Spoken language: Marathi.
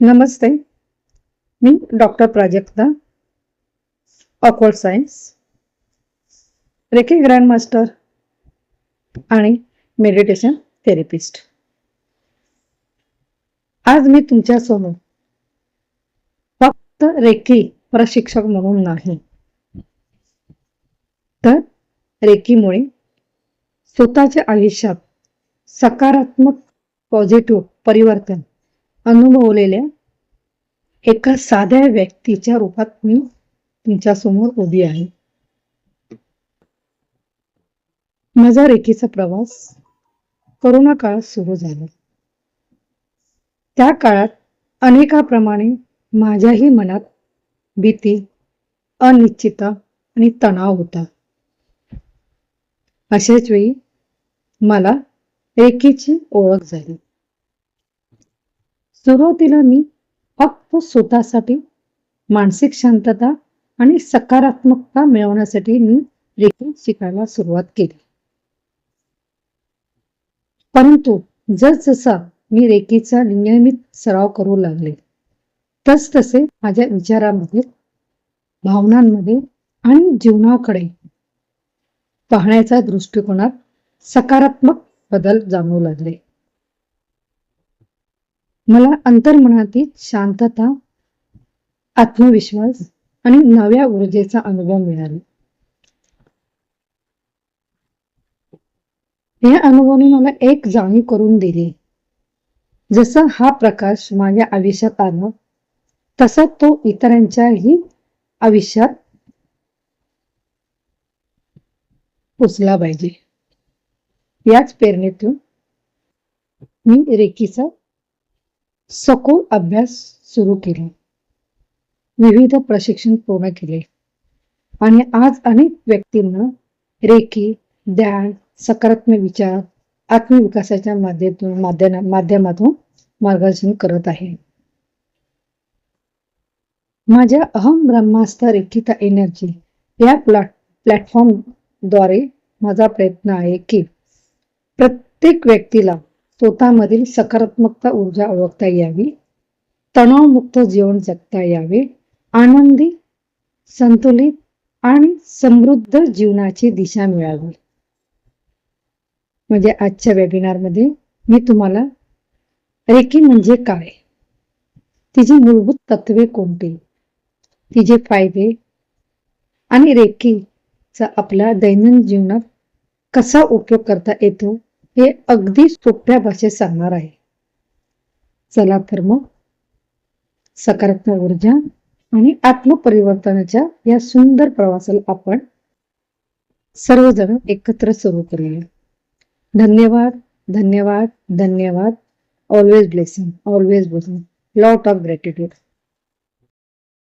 नमस्ते. मी doctor Prajakta, awkward science, Reiki grand master आणि मेडिटेशन थेरपिस्ट. आज मी तुमच्यासमोर फक्त रेकी प्रशिक्षक म्हणून नाही, तर रेकीमुळे स्वतःच्या आयुष्यात सकारात्मक पॉझिटिव्ह परिवर्तन अनुभवलेल्या एका साध्या व्यक्तीच्या रूपात मी तुमच्यासमोर उभी आहे. माझा रेकीचा प्रवास कोरोना काळात सुरू झाला. त्या काळात अनेकाप्रमाणे माझ्याही मनात भीती, अनिश्चितता आणि तणाव होता. अशाच वेळी मला रेकीची ओळख झाली. सुरुवातीला मी फक्त स्वतःसाठी मानसिक शांतता आणि सकारात्मकता मिळवण्यासाठी मी रेकी शिकायला सुरुवात केली. परंतु जसजसा मी रेकीचा नियमित सराव करू लागले, तसतसे माझ्या विचारांमध्ये, भावनांमध्ये आणि जीवनाकडे पाहण्याच्या दृष्टिकोनात सकारात्मक बदल जाणवू लागले. मला अंतर्मनातील शांतता, आत्मविश्वास आणि नव्या ऊर्जेचा अनुभव मिळाला. या अनुभवाने मला एक जाणीव करून दिली, जसा हा प्रकाश माझ्या आयुष्यात आला, तसा तो इतरांच्याही आयुष्यात पोचला पाहिजे. याच प्रेरणेतून मी रेकीचा सखोल अभ्यास सुरू केला, विविध प्रशिक्षण पूर्ण केले आणि आज अनेक व्यक्तींना रेकी, ध्यान, सकारात्मक विचार, आत्मविकासाच्या माध्यमातून मार्गदर्शन करत आहे. माझ्या अहम ब्रह्मास्त्र रेखिता एनर्जी या प्लॅटफॉर्मद्वारे माझा प्रयत्न आहे की प्रत्येक व्यक्तीला स्वतःमधील सकारात्मकता ऊर्जा ओळखता यावी, तणावमुक्त जीवन जगता यावे, आनंदी, संतुलित आणि समृद्ध जीवनाची दिशा मिळावी. म्हणजे आजच्या वेबिनारमध्ये मी तुम्हाला रेकी म्हणजे काय, तिची मूलभूत तत्वे कोणती, तिचे फायदे आणि रेकीचा आपल्या दैनंदिन जीवनात कसा उपयोग करता येतो हे अगदी सोप्या भाषेत सांगणार आहे. चला तर मग सकारात्मक ऊर्जा आणि आत्मपरिवर्तनाच्या या सुंदर प्रवासाला आपण सर्वजण एकत्र सुरू करूया. धन्यवाद, धन्यवाद, धन्यवाद. Always blessing, always blessing. Lot of gratitude.